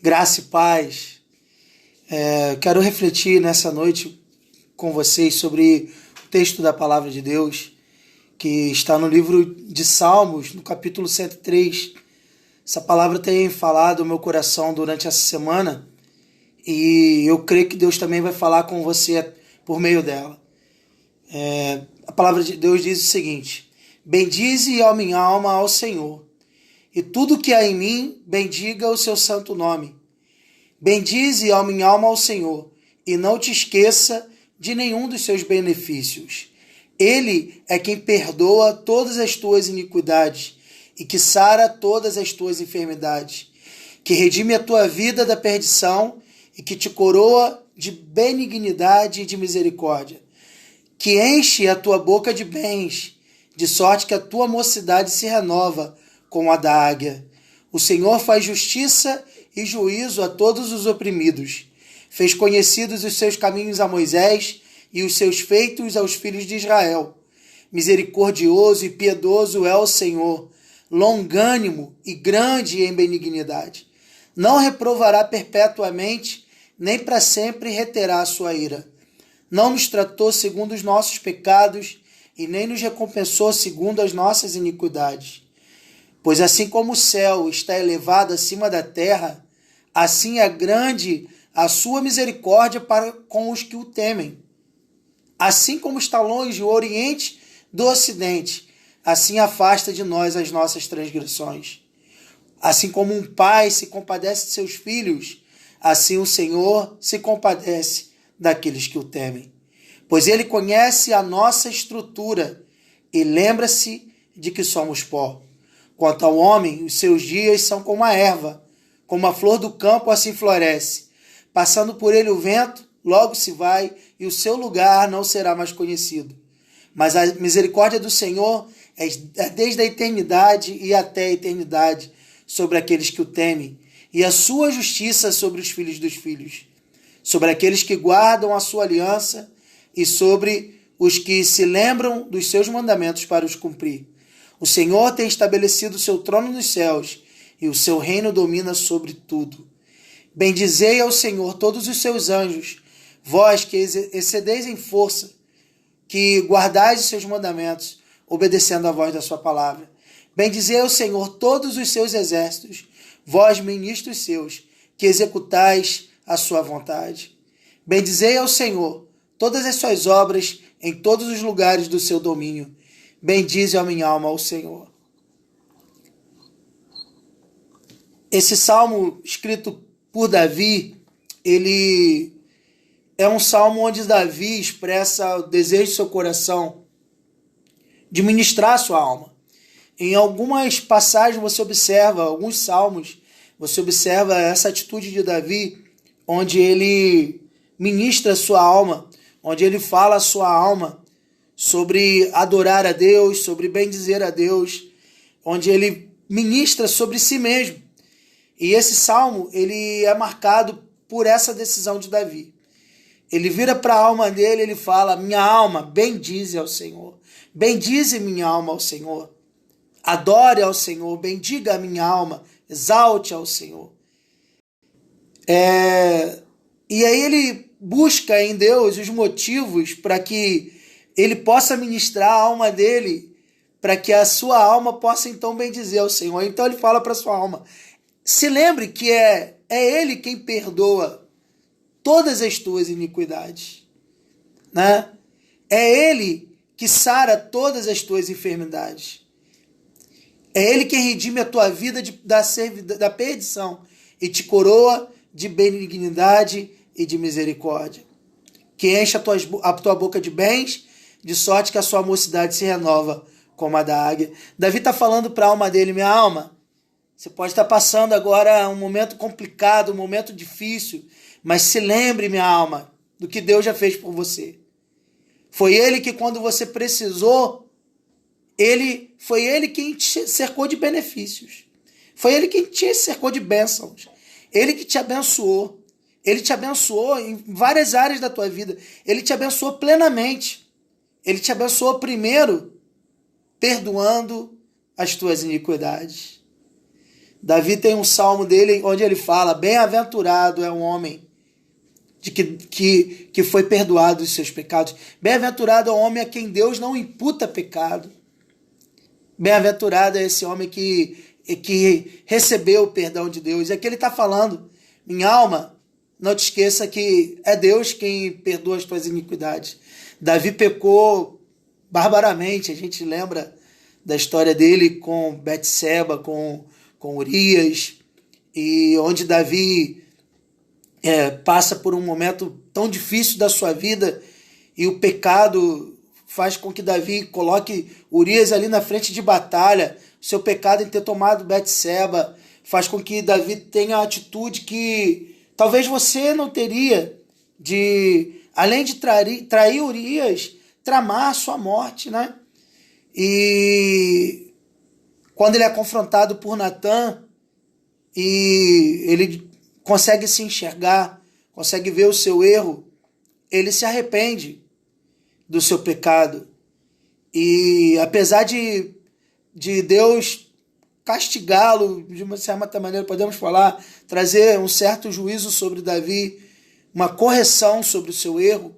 Graça e paz. Quero refletir nessa noite com vocês sobre o texto da Palavra de Deus, que está no livro de Salmos, no capítulo 103. Essa palavra tem falado ao meu coração durante essa semana e eu creio que Deus também vai falar com você por meio dela. A palavra de Deus diz o seguinte: bendize, ó minha alma, ao Senhor, e tudo que há em mim, bendiga o seu santo nome. Bendize, ó minha alma, ao Senhor, e não te esqueça de nenhum dos seus benefícios. Ele é quem perdoa todas as tuas iniquidades e que sara todas as tuas enfermidades, que redime a tua vida da perdição e que te coroa de benignidade e de misericórdia, que enche a tua boca de bens, de sorte que a tua mocidade se renova como a da águia. O Senhor faz justiça e juízo a todos os oprimidos. Fez conhecidos os seus caminhos a Moisés e os seus feitos aos filhos de Israel. Misericordioso e piedoso é o Senhor, longânimo e grande em benignidade. Não reprovará perpetuamente, nem para sempre reterá a sua ira. Não nos tratou segundo os nossos pecados e nem nos recompensou segundo as nossas iniquidades. Pois assim como o céu está elevado acima da terra, assim é grande a sua misericórdia para com os que o temem. Assim como está longe o oriente do ocidente, assim afasta de nós as nossas transgressões. Assim como um pai se compadece de seus filhos, assim o Senhor se compadece daqueles que o temem. Pois ele conhece a nossa estrutura e lembra-se de que somos pó. Quanto ao homem, os seus dias são como a erva, como a flor do campo assim floresce. Passando por ele o vento, logo se vai, e o seu lugar não será mais conhecido. Mas a misericórdia do Senhor é desde a eternidade e até a eternidade sobre aqueles que o temem, e a sua justiça sobre os filhos dos filhos, sobre aqueles que guardam a sua aliança e sobre os que se lembram dos seus mandamentos para os cumprir. O Senhor tem estabelecido o seu trono nos céus e o seu reino domina sobre tudo. Bendizei ao Senhor todos os seus anjos, vós que excedeis em força, que guardais os seus mandamentos, obedecendo à voz da sua palavra. Bendizei ao Senhor todos os seus exércitos, vós ministros seus, que executais a sua vontade. Bendizei ao Senhor todas as suas obras em todos os lugares do seu domínio. Bendize a minha alma ao Senhor. Esse salmo escrito por Davi, ele é um salmo onde Davi expressa o desejo do seu coração de ministrar a sua alma. Em algumas passagens você observa, alguns salmos, você observa essa atitude de Davi, onde ele ministra a sua alma, onde ele fala a sua alma sobre adorar a Deus, sobre bendizer a Deus, onde ele ministra sobre si mesmo. E esse salmo, ele é marcado por essa decisão de Davi. Ele vira para a alma dele, ele fala: minha alma, bendize ao Senhor. Bendize minha alma ao Senhor. Adore ao Senhor, bendiga a minha alma, exalte ao Senhor. E aí ele busca em Deus os motivos para que ele possa ministrar a alma dele, para que a sua alma possa então bendizer ao Senhor. Então ele fala para a sua alma: se lembre que é Ele quem perdoa todas as tuas iniquidades, né? É Ele que sara todas as tuas enfermidades. É Ele quem redime a tua vida da perdição e te coroa de benignidade e de misericórdia, que enche a tua boca de bens, de sorte que a sua mocidade se renova como a da águia. Davi está falando para a alma dele: minha alma, você pode estar passando agora um momento complicado, um momento difícil, mas se lembre, minha alma, do que Deus já fez por você. Foi Ele que, quando você precisou, foi Ele quem te cercou de benefícios. Foi Ele quem te cercou de bênçãos. Ele que te abençoou. Ele te abençoou em várias áreas da tua vida. Ele te abençoou plenamente. Ele te abençoou primeiro perdoando as tuas iniquidades. Davi tem um salmo dele onde ele fala: bem-aventurado é um homem que foi perdoado dos seus pecados. Bem-aventurado é o homem a quem Deus não imputa pecado. Bem-aventurado é esse homem que recebeu o perdão de Deus. É que ele está falando: minha alma, não te esqueça que é Deus quem perdoa as tuas iniquidades. Davi pecou barbaramente. A gente lembra da história dele com Betseba, com Urias, e onde Davi passa por um momento tão difícil da sua vida, e o pecado faz com que Davi coloque Urias ali na frente de batalha. O seu pecado em ter tomado Betseba faz com que Davi tenha a atitude que talvez você não teria, de, além de trair Urias, tramar a sua morte, né? E quando ele é confrontado por Natã, e ele consegue se enxergar, consegue ver o seu erro, ele se arrepende do seu pecado. E apesar de Deus castigá-lo, de uma certa maneira, podemos falar, trazer um certo juízo sobre Davi, uma correção sobre o seu erro,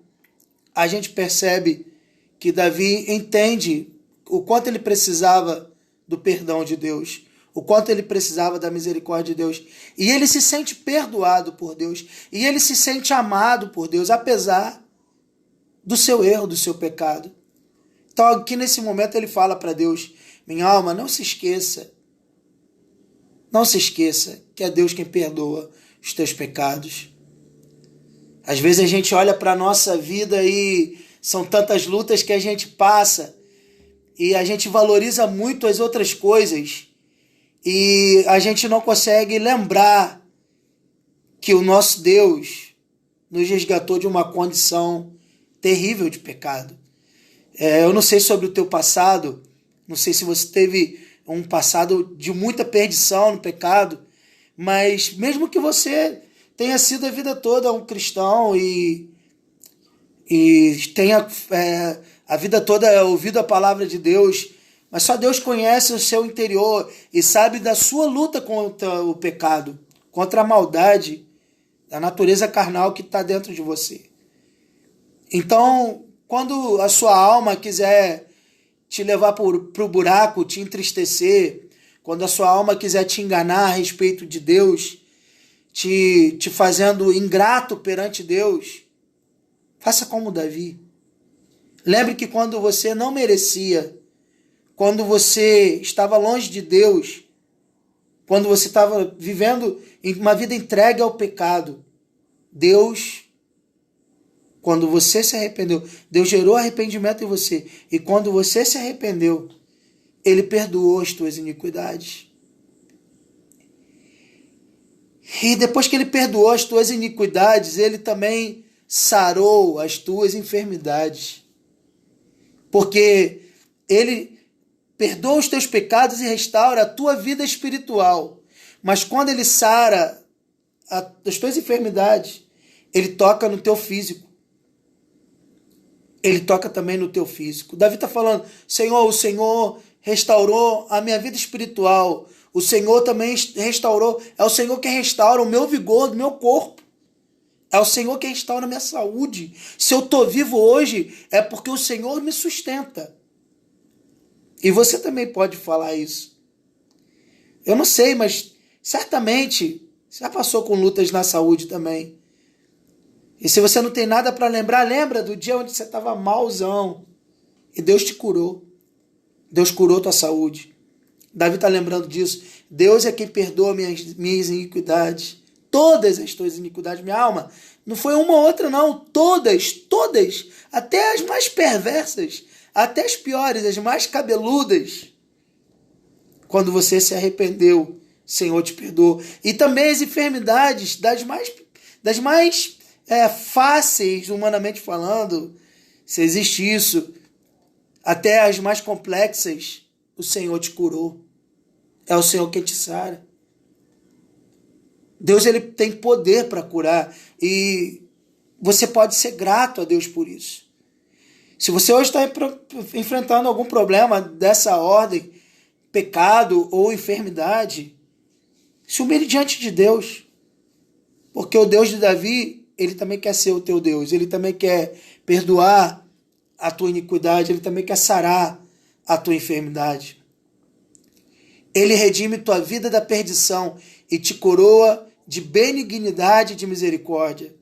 a gente percebe que Davi entende o quanto ele precisava do perdão de Deus, o quanto ele precisava da misericórdia de Deus. E ele se sente perdoado por Deus, e ele se sente amado por Deus, apesar do seu erro, do seu pecado. Então aqui nesse momento ele fala para Deus: minha alma, não se esqueça que é Deus quem perdoa os teus pecados. Às vezes a gente olha para a nossa vida e são tantas lutas que a gente passa, e a gente valoriza muito as outras coisas, e a gente não consegue lembrar que o nosso Deus nos resgatou de uma condição terrível de pecado. Eu não sei sobre o teu passado, não sei se você teve um passado de muita perdição no pecado, mas mesmo que você tenha sido a vida toda um cristão e tenha a vida toda ouvido a palavra de Deus, mas só Deus conhece o seu interior e sabe da sua luta contra o pecado, contra a maldade, a natureza carnal que está dentro de você. Então, quando a sua alma quiser te levar para o buraco, te entristecer, quando a sua alma quiser te enganar a respeito de Deus, te fazendo ingrato perante Deus, faça como Davi. Lembre que quando você não merecia, quando você estava longe de Deus, quando você estava vivendo uma vida entregue ao pecado, Deus, quando você se arrependeu, Deus gerou arrependimento em você. E quando você se arrependeu, Ele perdoou as tuas iniquidades. E depois que Ele perdoou as tuas iniquidades, Ele também sarou as tuas enfermidades. Porque Ele perdoa os teus pecados e restaura a tua vida espiritual. Mas quando Ele sara as tuas enfermidades, Ele toca no teu físico. Ele toca também no teu físico. Davi está falando: Senhor, o Senhor restaurou a minha vida espiritual. O Senhor também restaurou. É o Senhor quem restaura o meu vigor do meu corpo. É o Senhor quem restaura a minha saúde. Se eu estou vivo hoje, é porque o Senhor me sustenta. E você também pode falar isso. Eu não sei, mas certamente você já passou com lutas na saúde também. E se você não tem nada para lembrar, lembra do dia onde você estava malzão e Deus te curou. Deus curou tua saúde. Davi está lembrando disso. Deus é quem perdoa minhas iniquidades. Todas as tuas iniquidades, minha alma. Não foi uma ou outra, não. Todas. Até as mais perversas. Até as piores, as mais cabeludas. Quando você se arrependeu, o Senhor te perdoou. E também as enfermidades das mais fáceis, humanamente falando, se existe isso, até as mais complexas, o Senhor te curou. É o Senhor quem te sara. Deus, ele tem poder para curar, e você pode ser grato a Deus por isso. Se você hoje está enfrentando algum problema dessa ordem, pecado ou enfermidade, Se humilhe diante de Deus. Porque o Deus de Davi, ele também quer ser o teu Deus. Ele também quer perdoar a tua iniquidade. Ele também quer sarar a tua enfermidade. Ele redime tua vida da perdição e te coroa de benignidade e de misericórdia.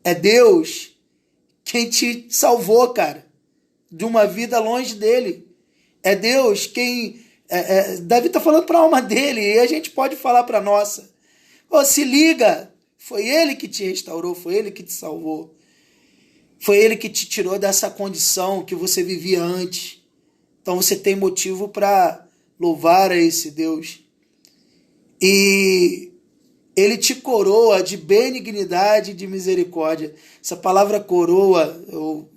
É Deus quem te salvou, cara, de uma vida longe dele. É Deus quem... Davi está falando para a alma dele e a gente pode falar para a nossa. Se liga, foi ele que te restaurou, foi ele que te salvou. Foi ele que te tirou dessa condição que você vivia antes. Então você tem motivo para louvar a esse Deus. E ele te coroa de benignidade e de misericórdia. Essa palavra coroa, eu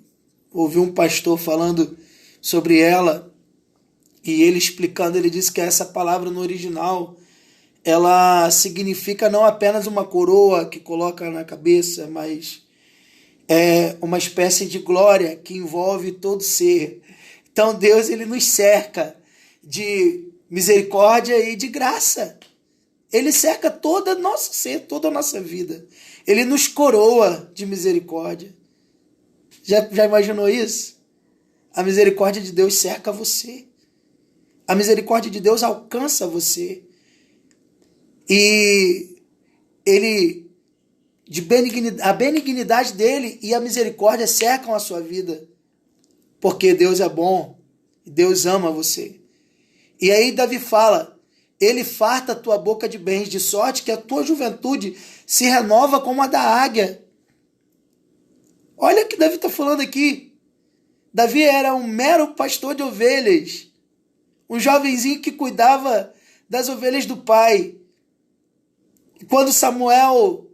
ouvi um pastor falando sobre ela, e ele explicando, ele disse que essa palavra no original, ela significa não apenas uma coroa que coloca na cabeça, mas é uma espécie de glória que envolve todo ser. Então Deus, ele nos cerca de misericórdia e de graça. Ele cerca todo o nosso ser, toda a nossa vida. Ele nos coroa de misericórdia. Já imaginou isso? A misericórdia de Deus cerca você. A misericórdia de Deus alcança você. E a benignidade dele e a misericórdia cercam a sua vida. Porque Deus é bom. Deus ama você. E aí Davi fala, ele farta a tua boca de bens, de sorte que a tua juventude se renova como a da águia. Olha o que Davi está falando aqui. Davi era um mero pastor de ovelhas. Um jovenzinho que cuidava das ovelhas do pai. E quando Samuel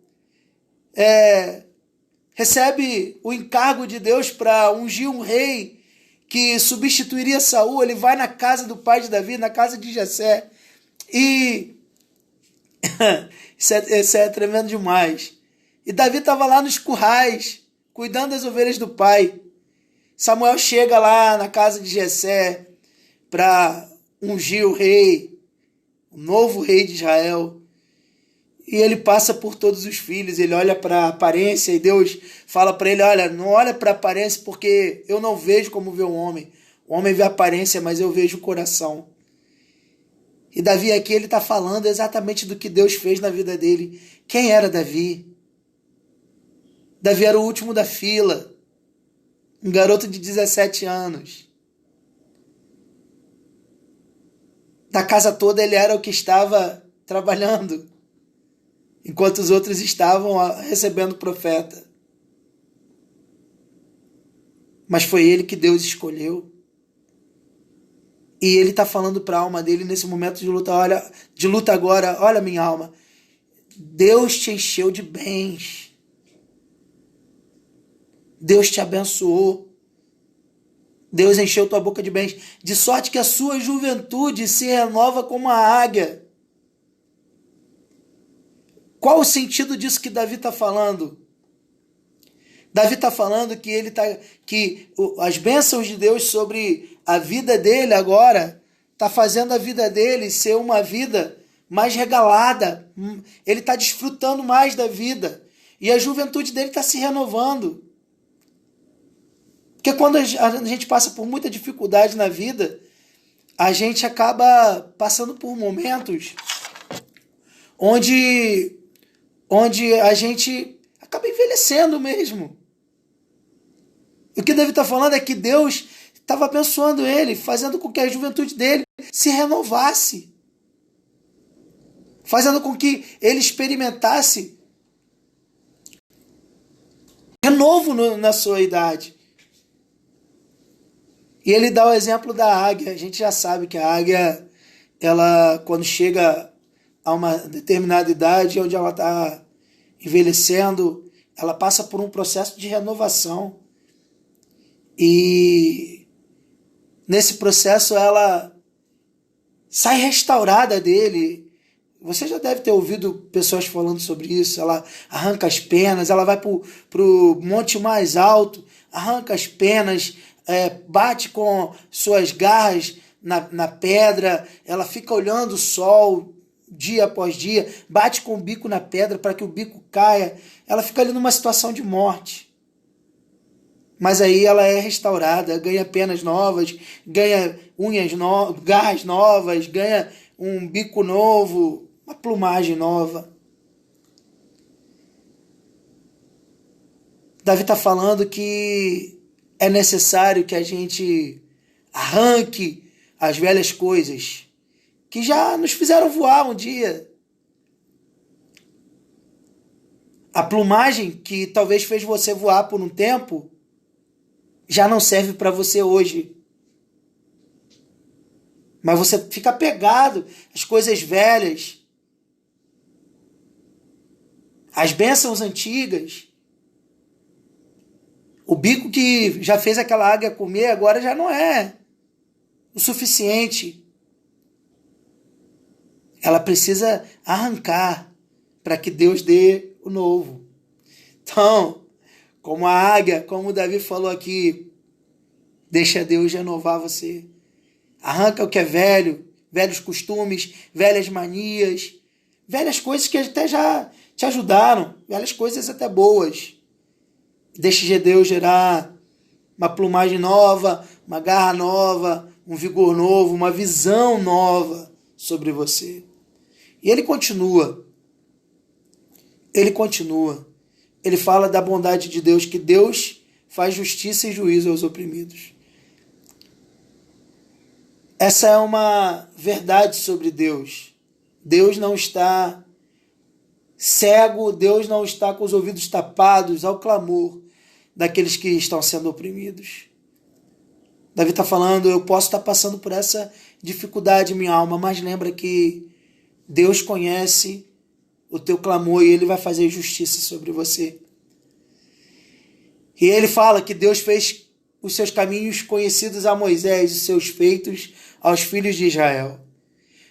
recebe o encargo de Deus para ungir um rei que substituiria Saul, ele vai na casa do pai de Davi, na casa de Jessé. E isso é tremendo demais. E Davi estava lá nos currais, cuidando das ovelhas do pai. Samuel chega lá na casa de Jessé para ungir o rei, o novo rei de Israel. E ele passa por todos os filhos, ele olha para a aparência e Deus fala para ele, olha, não olha para a aparência porque eu não vejo como vê o homem. O homem vê a aparência, mas eu vejo o coração. E Davi aqui, ele está falando exatamente do que Deus fez na vida dele. Quem era Davi? Davi era o último da fila. Um garoto de 17 anos. Da casa toda ele era o que estava trabalhando, enquanto os outros estavam recebendo o profeta. Mas foi ele que Deus escolheu. E ele está falando para a alma dele nesse momento de luta, agora, olha minha alma, Deus te encheu de bens. Deus te abençoou. Deus encheu tua boca de bens, de sorte que a sua juventude se renova como a águia. Qual o sentido disso que Davi está falando? Davi está falando que as bênçãos de Deus sobre a vida dele agora está fazendo a vida dele ser uma vida mais regalada. Ele está desfrutando mais da vida. E a juventude dele está se renovando. Porque quando a gente passa por muita dificuldade na vida, a gente acaba passando por momentos onde a gente acaba envelhecendo mesmo. E o que Davi está falando é que Deus estava abençoando ele, fazendo com que a juventude dele se renovasse, fazendo com que ele experimentasse renovo na sua idade. E ele dá o exemplo da águia. A gente já sabe que a águia, ela, quando chega a uma determinada idade, onde ela está envelhecendo, ela passa por um processo de renovação. E nesse processo ela sai restaurada dele. Você já deve ter ouvido pessoas falando sobre isso. Ela arranca as penas, ela vai para o monte mais alto, arranca as penas, bate com suas garras na pedra, ela fica olhando o sol, dia após dia, bate com o bico na pedra para que o bico caia, ela fica ali numa situação de morte. Mas aí ela é restaurada, ganha penas novas, ganha garras novas, ganha um bico novo, uma plumagem nova. Davi está falando que é necessário que a gente arranque as velhas coisas que já nos fizeram voar um dia. A plumagem que talvez fez você voar por um tempo já não serve para você hoje. Mas você fica apegado às coisas velhas, às bênçãos antigas. O bico que já fez aquela águia comer agora já não é o suficiente. Ela precisa arrancar para que Deus dê o novo. Então, como a águia, como o Davi falou aqui, deixa Deus renovar você. Arranca o que é velho, velhos costumes, velhas manias, velhas coisas que até já te ajudaram, velhas coisas até boas. Deixe Deus gerar uma plumagem nova, uma garra nova, um vigor novo, uma visão nova sobre você. E ele continua. Ele fala da bondade de Deus, que Deus faz justiça e juízo aos oprimidos. Essa é uma verdade sobre Deus. Deus não está cego, Deus não está com os ouvidos tapados ao clamor daqueles que estão sendo oprimidos. Davi está falando, eu posso estar passando por essa dificuldade, minha alma, mas lembra que Deus conhece o teu clamor e Ele vai fazer justiça sobre você. E ele fala que Deus fez os seus caminhos conhecidos a Moisés, os seus feitos aos filhos de Israel.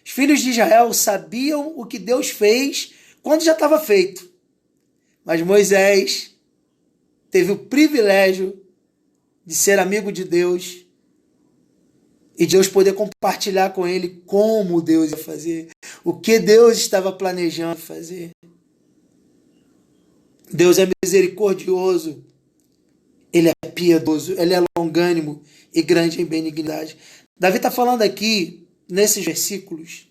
Os filhos de Israel sabiam o que Deus fez quando já estava feito. Mas Moisés teve o privilégio de ser amigo de Deus e Deus poder compartilhar com ele como Deus ia fazer, o que Deus estava planejando fazer. Deus é misericordioso, Ele é piedoso, Ele é longânimo e grande em benignidade. Davi está falando aqui, nesses versículos,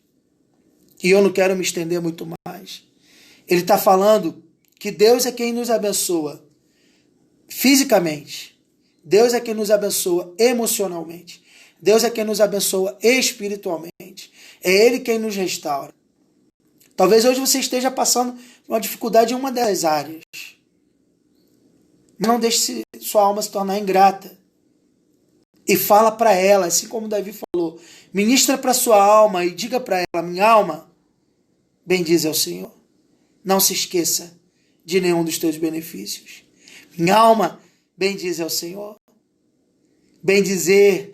e eu não quero me estender muito mais, ele está falando que Deus é quem nos abençoa fisicamente, Deus é quem nos abençoa emocionalmente, Deus é quem nos abençoa espiritualmente, é Ele quem nos restaura. Talvez hoje você esteja passando uma dificuldade em uma das áreas. Não deixe sua alma se tornar ingrata. E fala para ela, assim como Davi falou, ministra para sua alma e diga para ela, minha alma, bendize ao Senhor. Não se esqueça de nenhum dos teus benefícios. Minha alma, bendize ao Senhor. Bendizer.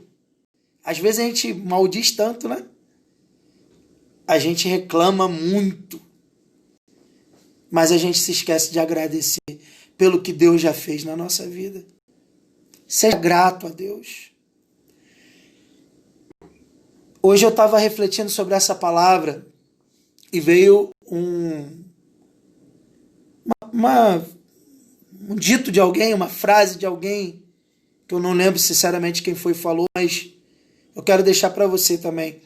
Às vezes a gente maldiz tanto, né? A gente reclama muito. Mas a gente se esquece de agradecer pelo que Deus já fez na nossa vida. Seja grato a Deus. Hoje eu estava refletindo sobre essa palavra e veio um dito de alguém, uma frase de alguém, que eu não lembro sinceramente quem foi que falou, mas eu quero deixar para você também.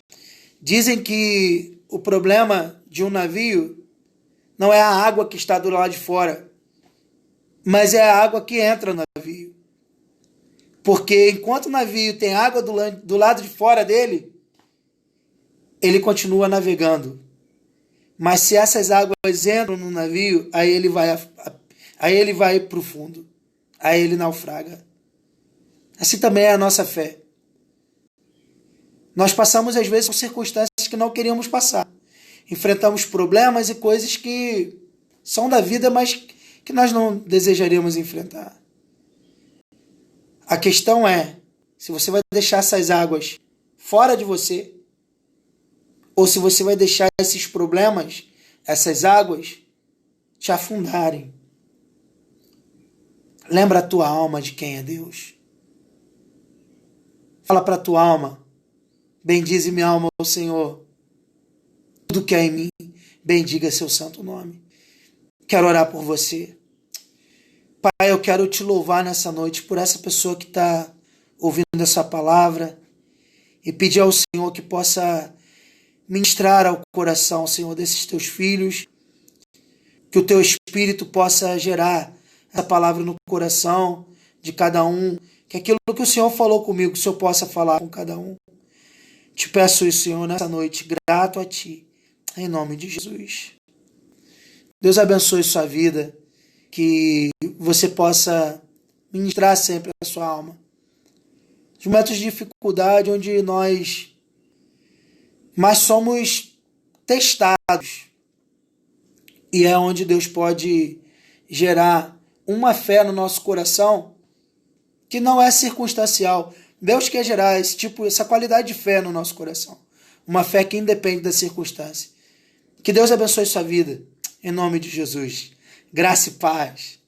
Dizem que o problema de um navio não é a água que está do lado de fora, mas é a água que entra no navio. Porque enquanto o navio tem água do lado de fora dele, ele continua navegando. Mas se essas águas entram no navio, aí ele vai para o fundo. Aí ele naufraga. Assim também é a nossa fé. Nós passamos às vezes por circunstâncias que não queríamos passar. Enfrentamos problemas e coisas que são da vida, mas que nós não desejaríamos enfrentar. A questão é, se você vai deixar essas águas fora de você, ou se você vai deixar esses problemas, essas águas, te afundarem. Lembra a tua alma de quem é Deus. Fala para a tua alma, bendize minha alma ao Senhor. tudo que há em mim, bendiga seu santo nome. Quero orar por você. Pai, eu quero te louvar nessa noite por essa pessoa que está ouvindo essa palavra e pedir ao Senhor que possa ministrar ao coração, Senhor, desses teus filhos, que o teu Espírito possa gerar essa palavra no coração de cada um, que aquilo que o Senhor falou comigo, que o Senhor possa falar com cada um. Te peço isso, Senhor, nessa noite, grato a Ti, em nome de Jesus. Deus abençoe sua vida, que você possa ministrar sempre a sua alma. Os momentos de dificuldade, onde nós mais somos testados, e é onde Deus pode gerar uma fé no nosso coração que não é circunstancial. Deus quer gerar essa qualidade de fé no nosso coração. Uma fé que independe da circunstância. Que Deus abençoe sua vida. Em nome de Jesus. Graça e paz.